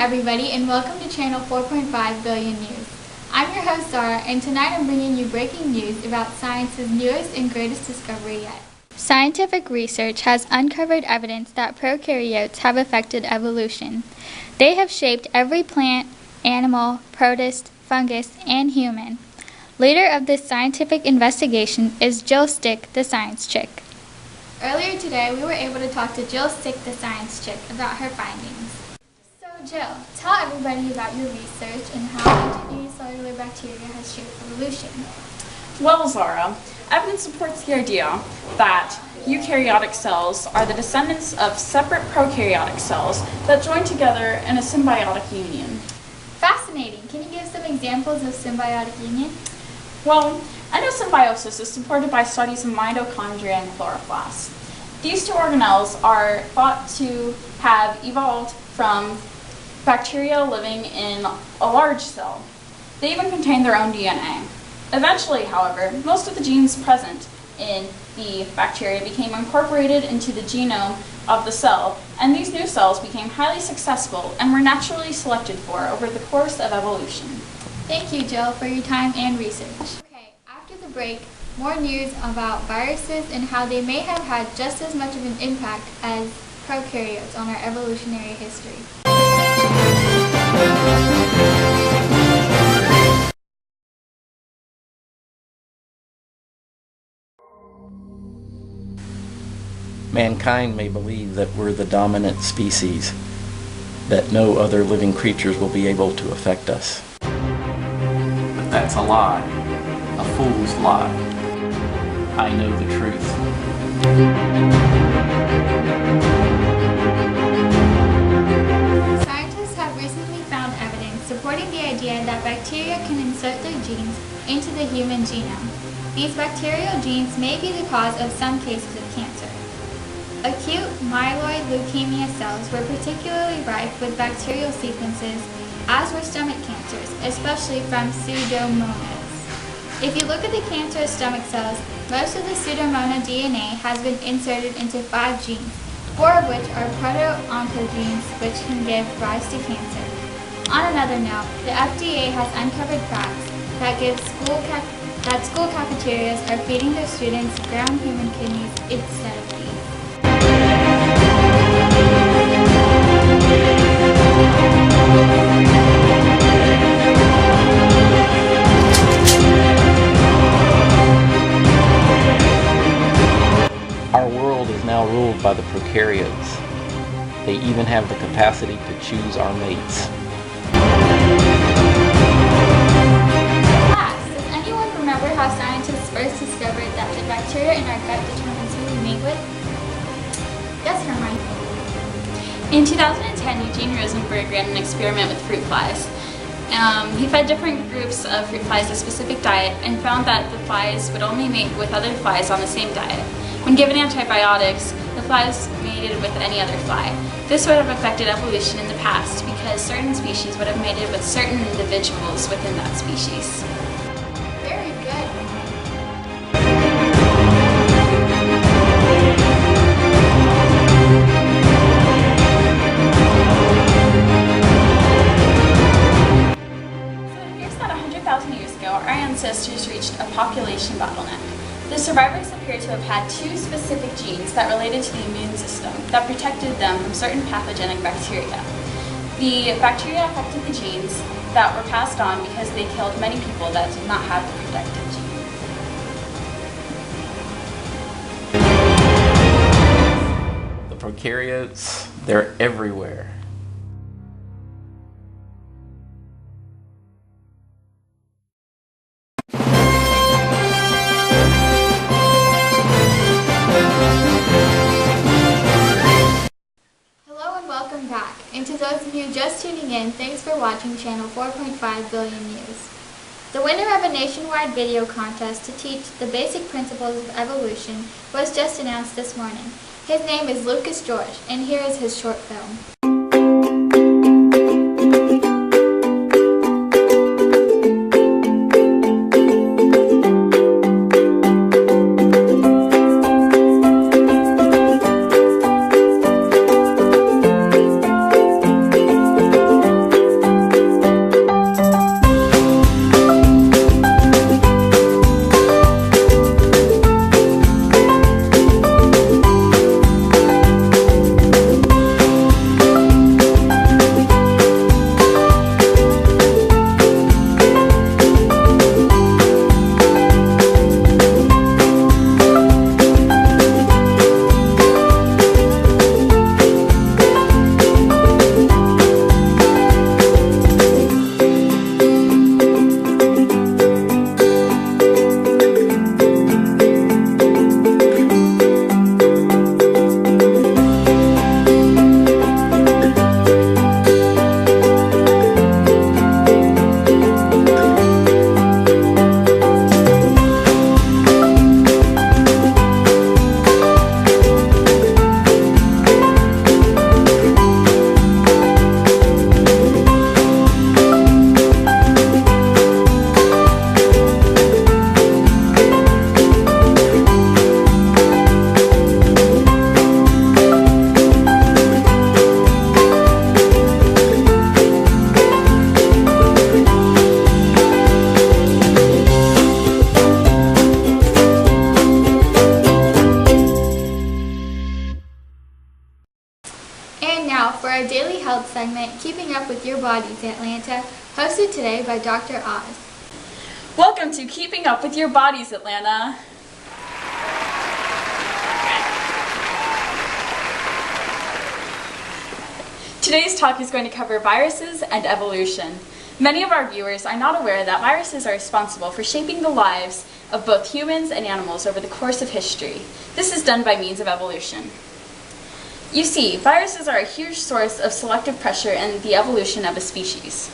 everybody, and welcome to Channel 4.5 Billion News. I'm your host Zahra, and tonight I'm bringing you breaking news about science's newest and greatest discovery yet. Scientific research has uncovered evidence that prokaryotes have affected evolution. They have shaped every plant, animal, protist, fungus, and human. Leader of this scientific investigation is Jill Stick, the science chick. Earlier today, we were able to talk to Jill Stick, the science chick, about her findings. So Jill, tell everybody about your research and how unicellular bacteria has shaped evolution. Well, Zahra, evidence supports the idea that eukaryotic cells are the descendants of separate prokaryotic cells that join together in a symbiotic union. Fascinating. Can you give some examples of symbiotic union? Well, endosymbiosis is supported by studies of mitochondria and chloroplasts. These two organelles are thought to have evolved from bacteria living in a large cell. They even contain their own DNA. Eventually, however, most of the genes present in the bacteria became incorporated into the genome of the cell, and these new cells became highly successful and were naturally selected for over the course of evolution. Thank you, Jill, for your time and research. Okay, after the break, more news about viruses and how they may have had just as much of an impact as prokaryotes on our evolutionary history. Mankind may believe that we're the dominant species, that no other living creatures will be able to affect us. But that's a lie, a fool's lie. I know the truth. Scientists have recently found evidence supporting the idea that bacteria can insert their genes into the human genome. These bacterial genes may be the cause of some cases of cancer. Acute myeloid leukemia cells were particularly rife with bacterial sequences, as were stomach cancers, especially from Pseudomonas. If you look at the cancerous stomach cells, most of the Pseudomonas DNA has been inserted into 5 genes, 4 of which are proto-oncogenes which can give rise to cancer. On another note, the FDA has uncovered facts that school cafeterias are feeding their students ground human kidneys instead of beef. Our world is now ruled by the prokaryotes. They even have the capacity to choose our mates. Class, does anyone remember how scientists first discovered that the bacteria in our gut determines who we mate with? Yes, Hermione. In 2010, Eugene Rosenberg ran an experiment with fruit flies. He fed different groups of fruit flies a specific diet and found that the flies would only mate with other flies on the same diet. When given antibiotics, the flies mated with any other fly. This would have affected evolution in the past because certain species would have mated with certain individuals within that species. Very good. So it appears that 100,000 years ago, our ancestors reached a population bottleneck. The survivors appear to have had 2 specific genes that related to the immune system that protected them from certain pathogenic bacteria. The bacteria affected the genes that were passed on because they killed many people that did not have the protective gene. The prokaryotes, they're everywhere. Welcome back, and to those of you just tuning in, thanks for watching Channel 4.5 Billion News. The winner of a nationwide video contest to teach the basic principles of evolution was just announced this morning. His name is Lucas George, and here is his short film. health segment, Keeping Up With Your Bodies, Atlanta, hosted today by Dr. Oz. Welcome to Keeping Up With Your Bodies, Atlanta. Today's talk is going to cover viruses and evolution. Many of our viewers are not aware that viruses are responsible for shaping the lives of both humans and animals over the course of history. This is done by means of evolution. You see, viruses are a huge source of selective pressure in the evolution of a species.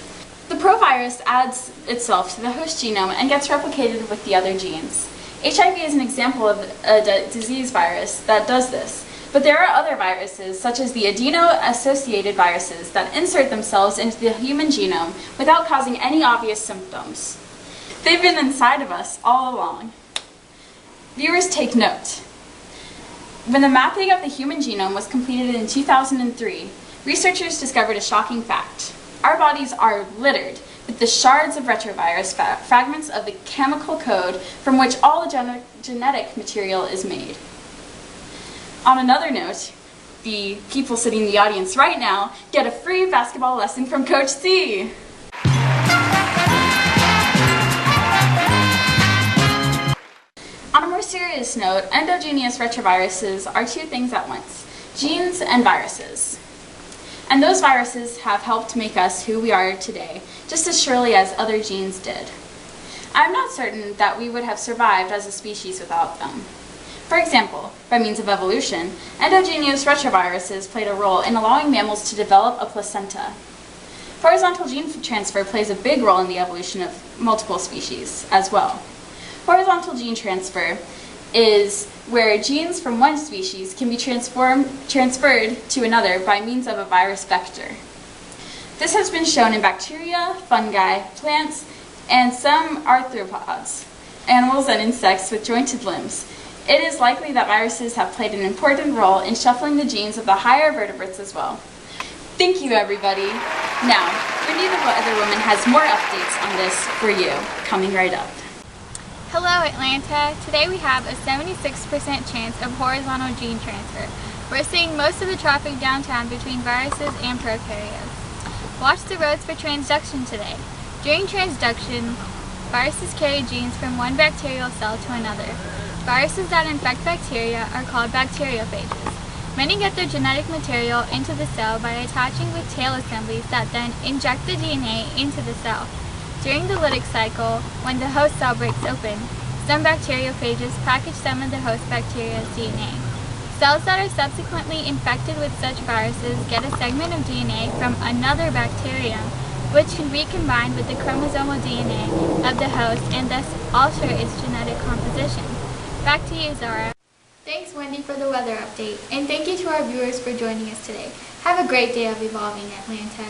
The provirus adds itself to the host genome and gets replicated with the other genes. HIV is an example of a disease virus that does this, but there are other viruses, such as the adeno-associated viruses, that insert themselves into the human genome without causing any obvious symptoms. They've been inside of us all along. Viewers, take note. When the mapping of the human genome was completed in 2003, researchers discovered a shocking fact. Our bodies are littered with the shards of retrovirus, fragments of the chemical code from which all the genetic material is made. On another note, the people sitting in the audience right now get a free basketball lesson from Coach C. On a more serious note, endogenous retroviruses are two things at once: genes and viruses. And those viruses have helped make us who we are today, just as surely as other genes did. I'm not certain that we would have survived as a species without them. For example, by means of evolution, endogenous retroviruses played a role in allowing mammals to develop a placenta. Horizontal gene transfer plays a big role in the evolution of multiple species as well. Horizontal gene transfer is where genes from one species can be transferred to another by means of a virus vector. This has been shown in bacteria, fungi, plants, and some arthropods, animals and insects with jointed limbs. It is likely that viruses have played an important role in shuffling the genes of the higher vertebrates as well. Thank you, everybody. Now, Wendy the Weather Woman has more updates on this for you, coming right up. Hello, Atlanta. Today we have a 76% chance of horizontal gene transfer. We're seeing most of the traffic downtown between viruses and prokaryotes. Watch the roads for transduction today. During transduction, viruses carry genes from one bacterial cell to another. Viruses that infect bacteria are called bacteriophages. Many get their genetic material into the cell by attaching with tail assemblies that then inject the DNA into the cell. During the lytic cycle, when the host cell breaks open, some bacteriophages package some of the host bacteria's DNA. Cells that are subsequently infected with such viruses get a segment of DNA from another bacterium, which can recombine with the chromosomal DNA of the host and thus alter its genetic composition. Back to you, Zahra. Thanks, Wendy, for the weather update, and thank you to our viewers for joining us today. Have a great day of evolving, Atlanta.